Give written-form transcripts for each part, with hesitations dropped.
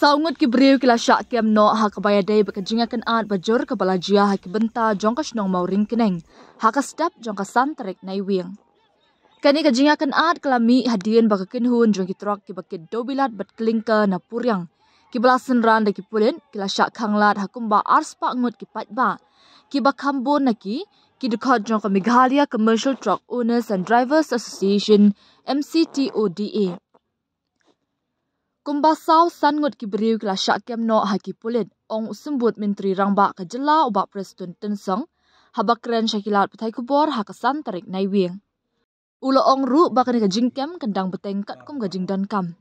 Saungut ki beriu kila syak kem no ha kabaya day bekajinga kan at bajur ke balajia ha ki benta jongka snong mau ring keneng ha ka step jongka santarik nai wing. Kani kajinga kan at kelami hadian bakakin hun jongki trok ki bakit dobilat bat kelingka na puryang. Ki belasan ran da ki pulin kila syak kanglat ha kumba arspa ngut ki patba. Ki bakambon na ki dukot jongka Meghalaya Commercial Truck Owners and Drivers Association MCTODA. Kumbasau sangut ki beriu kila syak kem no ha ki pulit ong sembut Menteri Rangba ka jela ubak Preston Tensong habakren syakilat petai kubor ha kesan tarik nai wing. Ulo ong ru bakani ka jingkem kendang beteng kat kum ka jingdan kam.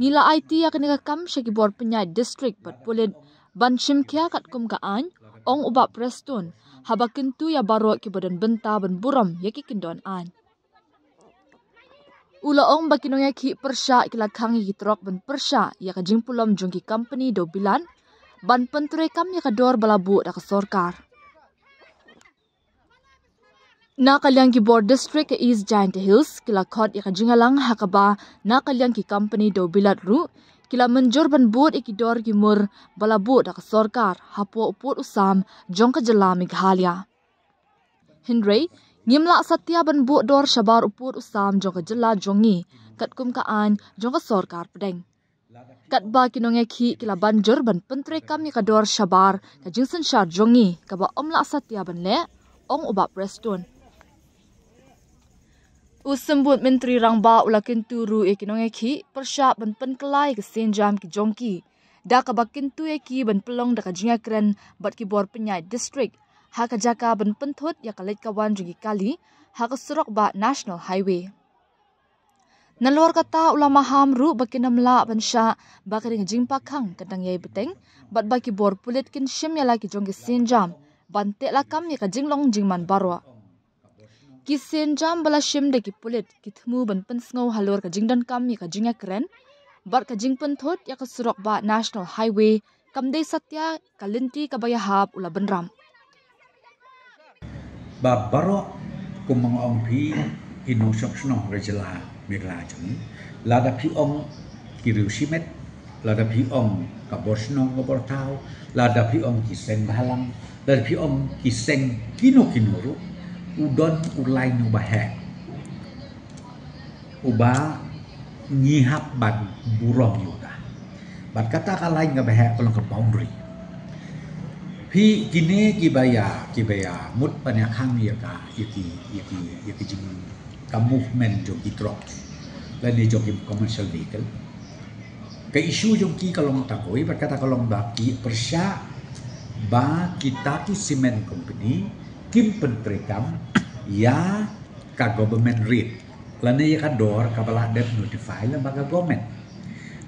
Nila IT akan ka kam syakibor penyai district bat pulit ban shimkia kat kum ka an ong ubak Preston habakin tu ya baro ki badan benta ban buram ya ki kindon an. Ula ong bakinong ya ki persya kila kangi ki trok ban persya ya ka jingpulom jongki company do bilan ban penture kam ya ka dor balabu da ka sorkar. Na kalyang ki board district ke East Giant Hills kila kot ya ka jingalang hakaba na kalyang ki company do bilat ru kila menjur ban board iki dor ki mur balabu da ka sorkar hapo uput usam jong ka jela Meghalaya. Henry Ngimla satya ban bu dor syabar uput usam jong ka jela jongi kat kum kaan jong ka sorkar pedeng. Kat ba kinong ki kila banjur ban pentre kam ya ka dor syabar ka jingsen syar jongi ka ba omla satya ban le ong ubak Preston. Usembut Menteri Rangba ulakin turu kinong ki persya ban penkelai ke senjam ki jongki. Da ka bakin tu ki ban pelong da ka jingakren bat ki bor penyai district. Haka jaka ban pentut ya kalit kawan jugi kali haka surok ba National Highway. Naluar kata ulama ham ru bakinamla ban sya bakading jingpa kang kadang yai beteng bat baki bor pulit kin shim ya laki jongki senjam ban tek lakam ya ka jinglong jingman barwa. Ki senjam bala shim de ki pulit ki thmu ban pensngau halur ka jingdan kam ya ka jingya keren bat ka jing pentut ya ka surok ba National Highway kamde satya kalinti kabayahap ula benram. Babaro kumang ong pi inusok sno rejela Meghalaya jung lada pi ong kiriu simet lada pi ong kabos no ngobor tau lada pi ong kiseng balang lada pi ong kiseng kinuru udon ulai nu bahe uba ngihap ban burong yuda bat kata kalai ngabahe kolong ke boundary Pi kini kibaya mut banyak hang ya ka yaki jing ka movement jong ki truck dan ni jong commercial vehicle ka isu jong ki kalong takoi berkata kalong baki persya ba kita ki cement company kim pentrekam ya ka government rate lane ya ka dor ka bala det notify la baga government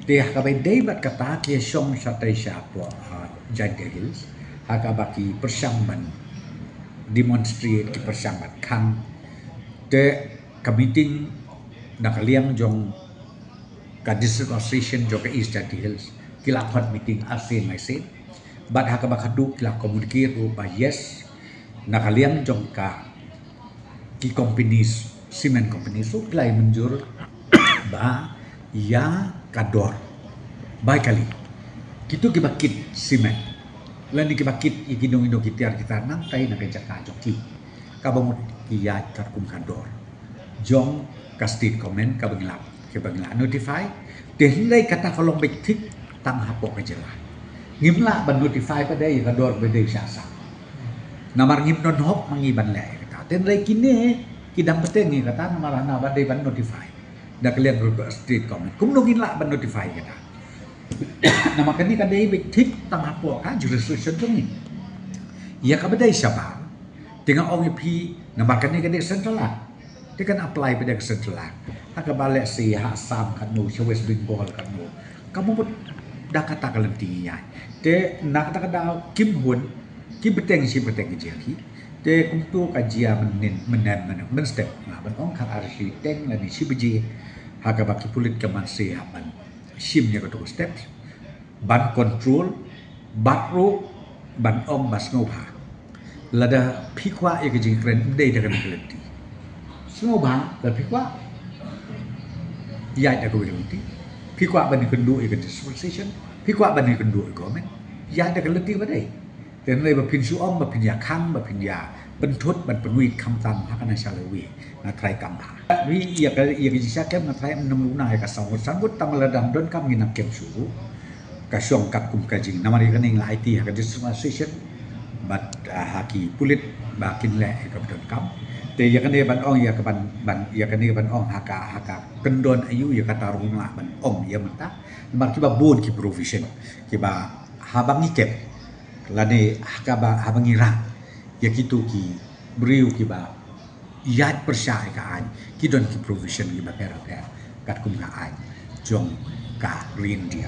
dia ka bay day bat kata ki song satai sya po Giant Hills haka baki persyamban demonstrate ki persyamban kan te ka meeting nakaliang jong ka district association jong ka East Giant Hills kila hot meeting asin mai se bat haka bakadu kila communicate ba yes nakaliang jong ka ki companies cement companies so kila menjur ba ya kador baik kali kitu ki bakit cement Lani kibakit ikidong kitiar kita nang tay na kaya joki kabamot iya karkum kador jong ka state comment kabangla notify dehlay kata kolong bektik tang hapo kajela ngimla ban notify pa day kador bede syasa namar ngim non hop mangiban le kata tenlay kini kidang peteng ni kata namar na ba day ban notify da kalian state comment kumnongin la ban notify kata nama kani kadai bektik tang hapo ka jurisdiction tu ni ya ka badai siapa dengan ong pi nama kani kadai central dia kan apply pada central haka balik si hasam kan no West Bengal kan no kamu pun dah kata kalenti ya te nak kata kada kim hun kim beteng si beteng jeki te kumtu kajia men step na ban ong ka arsi teng la ni si beji haka baki pulit kaman si haban shimnya ke steps ban control batro ban om bas ngobha lada pikwa ya ke jing kren dei da kan kelenti ngobha da pikwa ya da ko kelenti พี่กว่าบันคนดูอีกdispensationพี่กว่าบันคนดูอีกก็มั้ยยาได้กันตีบ่ได้แต่ในบ่พินซูอ้อมบ่พินยาคังบ่พินยาบรรทุดบรรปวีคำตันฮักนาชาเลวีนาไทรกำหาวิอยากจะชักแก้มนาไทรมันนำลุนาให้กับsangut tamal ladam don kam nginap kem su ka syong kat kum kajing namari kaning la IT ha dispensation bat haki pulit ba kin le ka don kam te ya kan ban ong ya ka ban ya kan ban ong haka kendon ayu ya kata rumah ban ong ya mata mar ki ba bon ki provision ki ba habang ikep lane haka ba habang irang ya kitu ki beriu ki ba yad persyai ka an ki don ki provision ki ba pera kat kum ka an jong ka rin dia